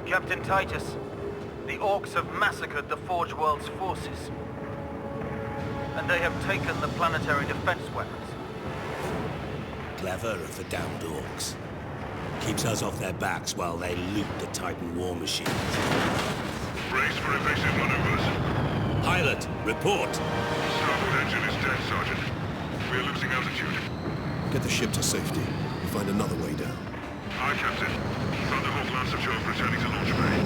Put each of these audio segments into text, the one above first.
Captain Titus, the Orcs have massacred the Forge World's forces. And they have taken the planetary defense weapons. Clever of the damned Orcs. Keeps us off their backs while they loot the Titan war machines. Brace for evasive maneuvers. Pilot, report! Starboard engine is dead, Sergeant. We are losing altitude. Get the ship to safety. We'll find another way down. Aye, Captain. Thunderhawk Lancer 12 returning to launch bay.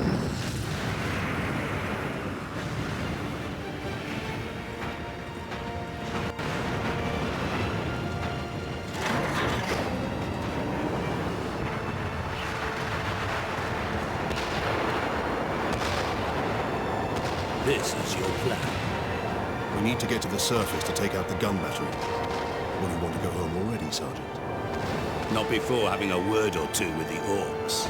This is your plan. We need to get to the surface to take out the gun battery. Or do you want to go home already, Sergeant? Not before having a word or two with the Orcs.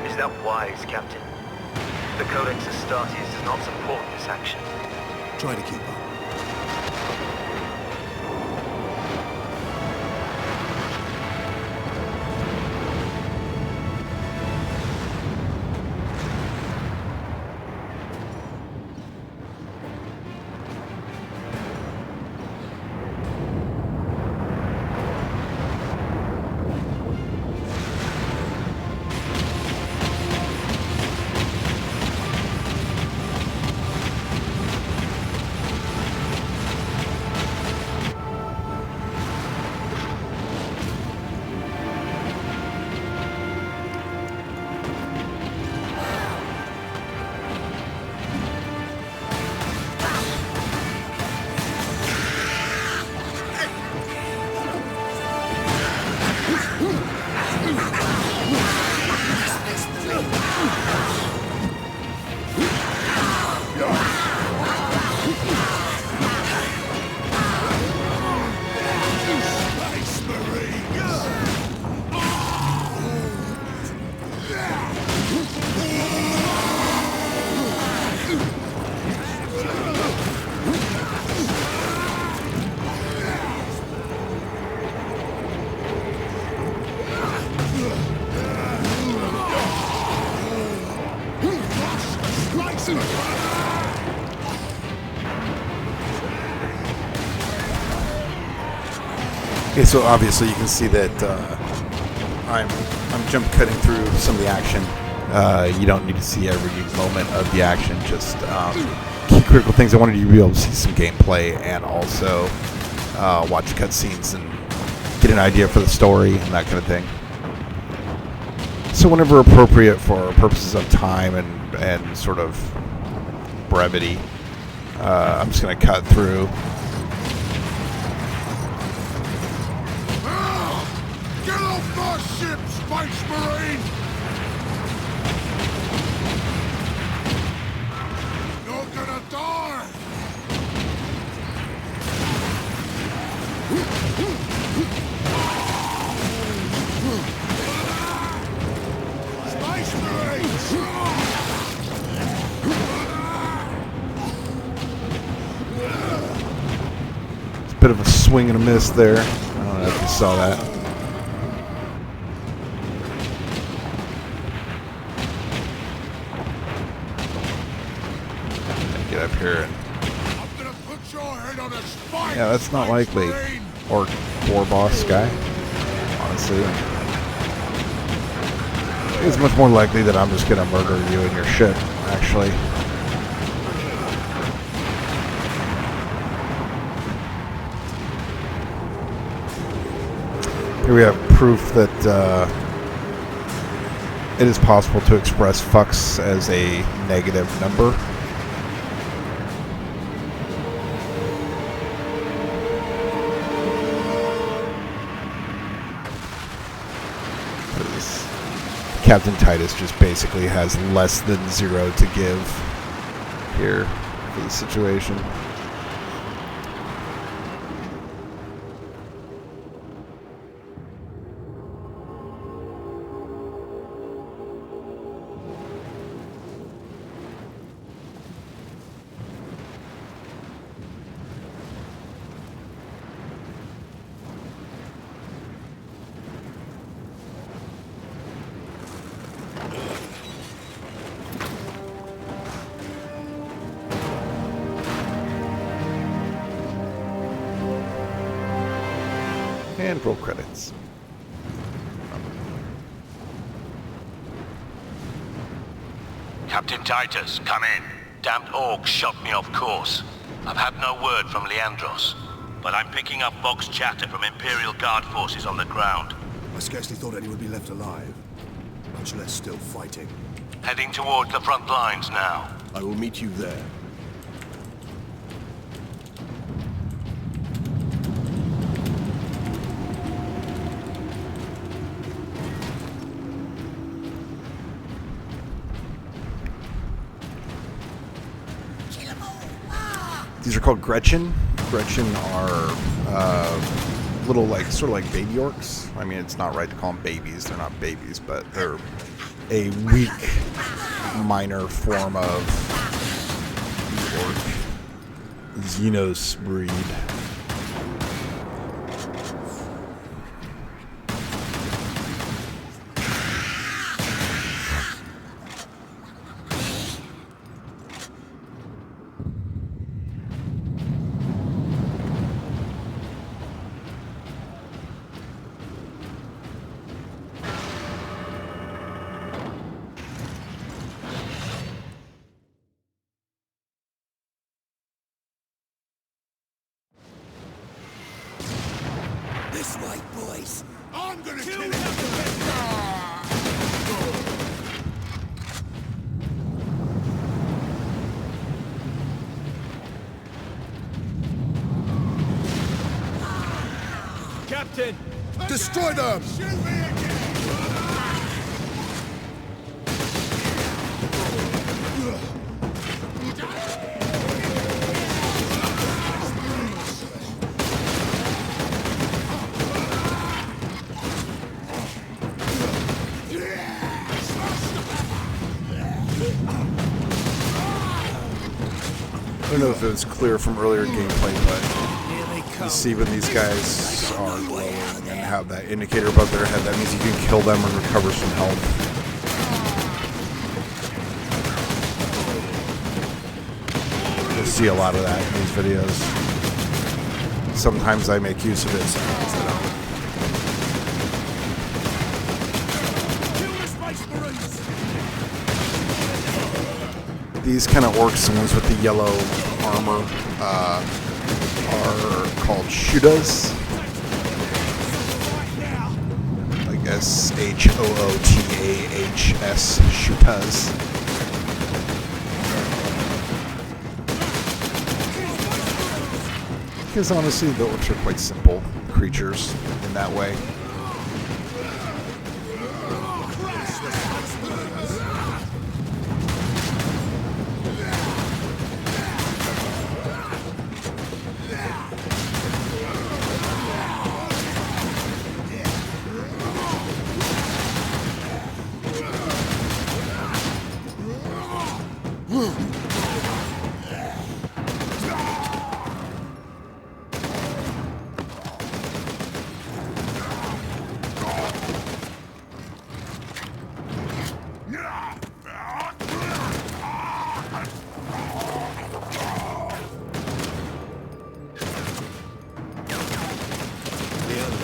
Is that wise, Captain? The Codex Astartes does not support this action. Try to keep up. Okay, so obviously you can see that I'm jump cutting through some of the action. You don't need to see every moment of the action, just key critical things. I wanted you to be able to see some gameplay and also watch cutscenes and get an idea for the story and that kind of thing. So whenever appropriate for purposes of time and sort of brevity, I'm just going to cut through. Get off my ship, Space Marine! You're gonna die! Space Marines! It's a bit of a swing and a miss there. I don't know if you saw that. Get up here and I'm gonna put your head on a spike! yeah, that's not Space likely. Marine! Or war boss guy. Honestly, it's much more likely that I'm just gonna murder you and your ship. Actually, here we have proof that it is possible to express fucks as a negative number. Captain Titus just basically has less than 0 to give here for the situation. And roll credits. Captain Titus, come in. Damned orcs shot me off course. I've had no word from Leandros, but I'm picking up Vox chatter from Imperial Guard forces on the ground. I scarcely thought any would be left alive, much less still fighting. Heading towards the front lines now. I will meet you there. These are called Gretchen. Gretchen are little, like, sort of like baby orcs. I mean, it's not right to call them babies. They're not babies, but they're a weak, minor form of the orc Xenos breed. This way, boys. I'm gonna kill him! Captain! Destroy them! Shoot me again! I don't know if it was clear from earlier gameplay, but you see when these guys are glowing and have that indicator above their head, that means you can kill them and recover some health. You'll see a lot of that in these videos. Sometimes I make use of it, sometimes I don't. These kind of orcs, the ones with the yellow armor, are called Shootas. I guess Hootahs, Shootas. Because honestly, the orcs are quite simple creatures in that way.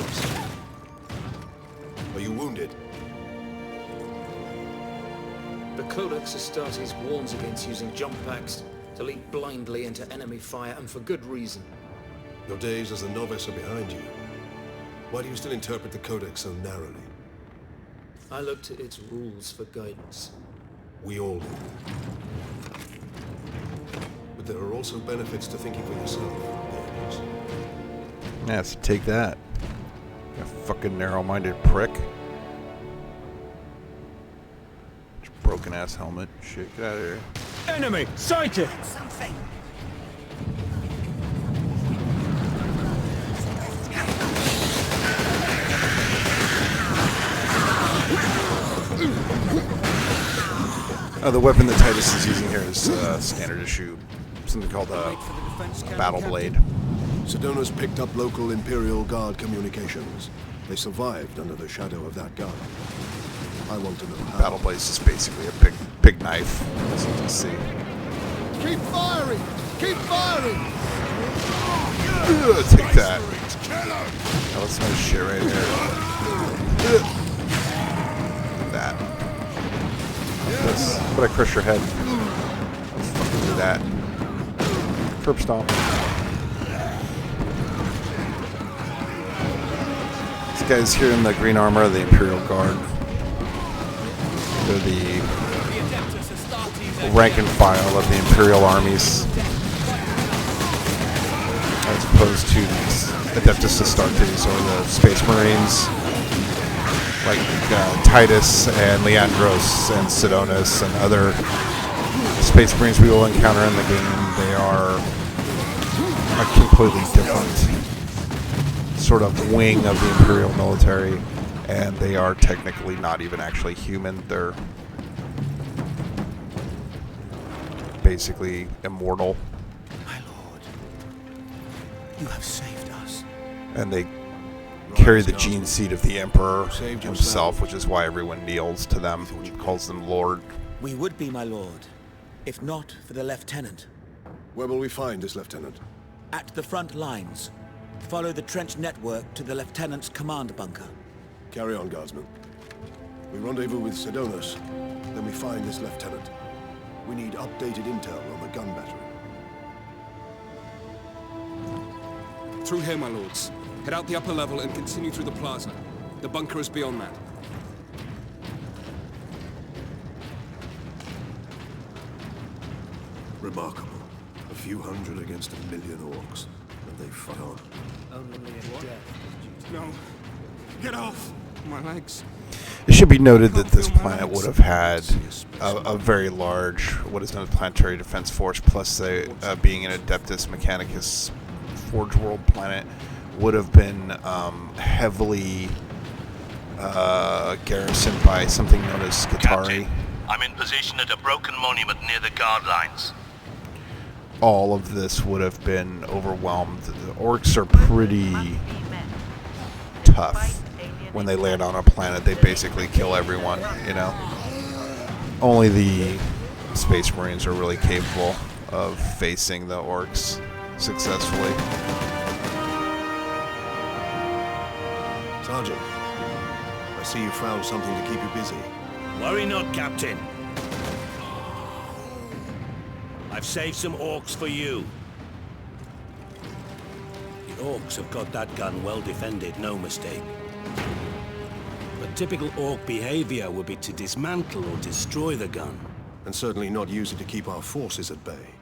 us. Are you wounded? The Codex Astartes warns against using jump packs to leap blindly into enemy fire, and for good reason. Your days as a novice are behind you. Why do you still interpret the Codex so narrowly? I look to its rules for guidance. We all do. But there are also benefits to thinking for yourself. There is. Yeah, so take that. You fucking narrow-minded prick. Broken ass helmet. Shit, get out of here. Enemy sighted! Something. The weapon that Titus is using here is standard issue. Something called a battle blade. Sedona's picked up local Imperial Guard communications. They survived under the shadow of that guard. I want to know how. Battle blade is just basically a big knife, as you can see. Keep firing! Keep firing! Take that. That was some shit right here. That. This. But I crush your head. Let's fucking do that. Curb stomp. These guys here in the green armor are the Imperial Guard. They're the rank and file of the Imperial armies, as opposed to these Adeptus Astartes or the Space Marines, like Titus and Leandros and Sidonus and other Space Marines we will encounter in the game. They are a completely different sort of wing of the Imperial military, and they are technically not even actually human. They're basically immortal. My lord, you have saved us. And they carry the gene seed of the Emperor himself, which is why everyone kneels to them and calls them Lord. We would be, my lord, if not for the lieutenant. Where will we find this lieutenant? At the front lines. Follow the trench network to the lieutenant's command bunker. Carry on, guardsmen. We rendezvous with Sidonus, then we find this lieutenant. We need updated intel on the gun battery. Through here, my lords. Head out the upper level and continue through the plaza. The bunker is beyond that. Remarkable. A few hundred against 1,000,000 orcs. And they fight on. Only in death. No. Get off! My legs. It should be noted that this planet would have had a very large, what is known as planetary defense force, plus being an Adeptus Mechanicus Forge World planet, would have been heavily garrisoned by something known as Skitarii. Captain, I'm in position at a broken monument near the guard lines. All of this would have been overwhelmed. The orcs are pretty tough. When they land on a planet, they basically kill everyone, you know. Only the Space Marines are really capable of facing the orcs successfully. Sergeant, I see you found something to keep you busy. Worry not, Captain. I've saved some orcs for you. The orcs have got that gun well defended, no mistake. But typical orc behavior would be to dismantle or destroy the gun. And certainly not use it to keep our forces at bay.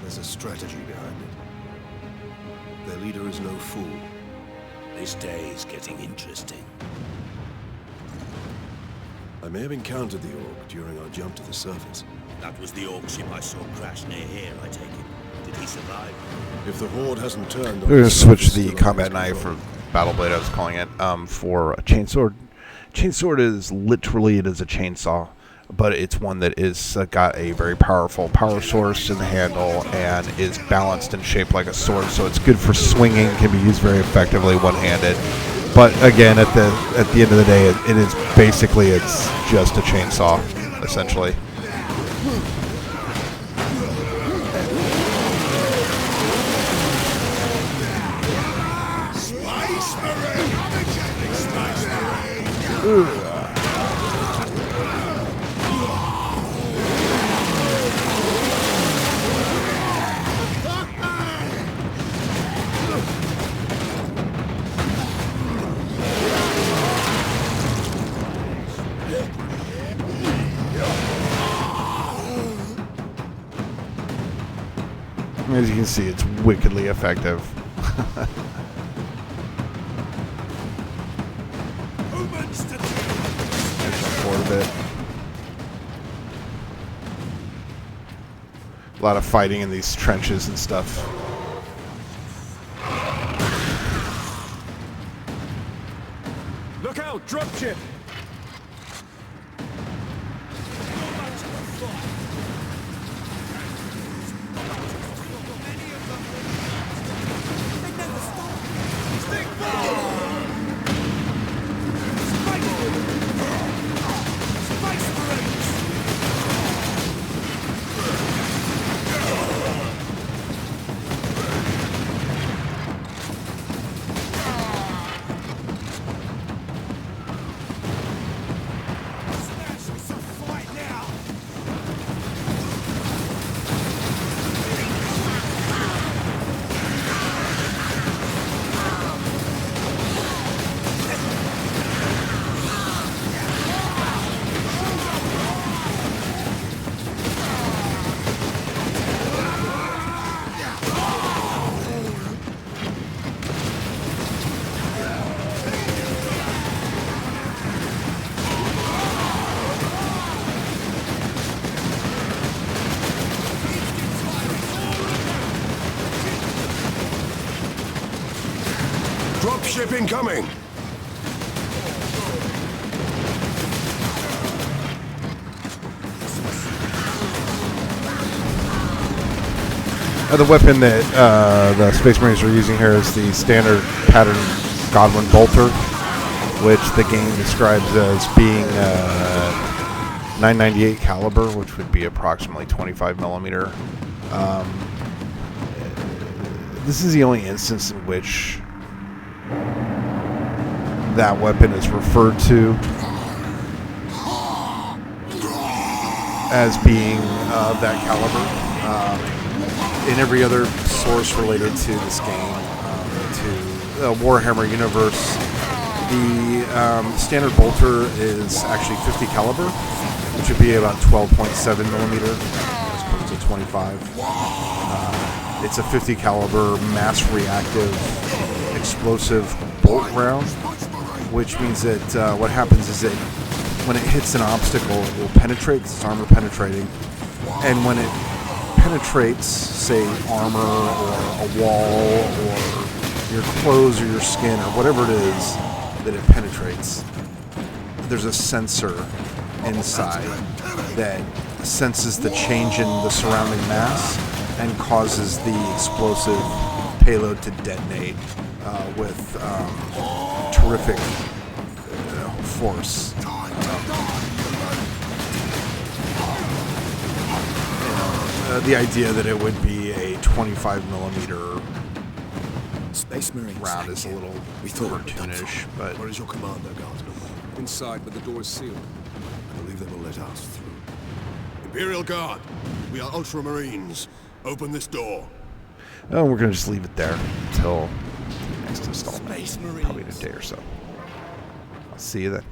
There's a strategy behind it. Their leader is no fool. This day is getting interesting. I may have encountered the orc during our jump to the surface. That was the orc ship I saw crash near here, I take it. Did he survive? If the Horde hasn't turned... We're going to switch the combat knife, or battle blade I was calling it, for a chainsword. Chainsword is literally, it is a chainsaw, but it's one that is got a very powerful power source in the handle and is balanced and shaped like a sword, so it's good for swinging, can be used very effectively one-handed. But again, at the end of the day, it is basically, it's just a chainsaw, essentially. Space As you can see, it's wickedly effective. Forward a bit. A lot of fighting in these trenches and stuff. Look out! Dropship! Dropship incoming! The weapon that the Space Marines are using here is the standard pattern Godwin bolter, which the game describes as being 998 caliber, which would be approximately 25 millimeter. This is the only instance in which that weapon is referred to as being of that caliber. In every other source related to this game, to the Warhammer universe, the standard bolter is actually 50 caliber, which would be about 12.7 millimeter as opposed to 25. It's a 50 caliber mass reactive explosive bolt round, which means that what happens is that when it hits an obstacle, it will penetrate because it's armor penetrating, and when it penetrates, say, armor or a wall or your clothes or your skin or whatever it is that it penetrates, there's a sensor inside that senses the change in the surrounding mass and causes the explosive payload to detonate with terrific force. The idea that it would be a 25 millimeter Space Marines round is a little cartoonish, but Where is your commander, Guardsman? Inside, but the door is sealed. I believe they will let us through. Imperial Guard, we are Ultramarines. Open this door. we're going to just leave it there until the next installment, probably in a day or so. I'll see you then.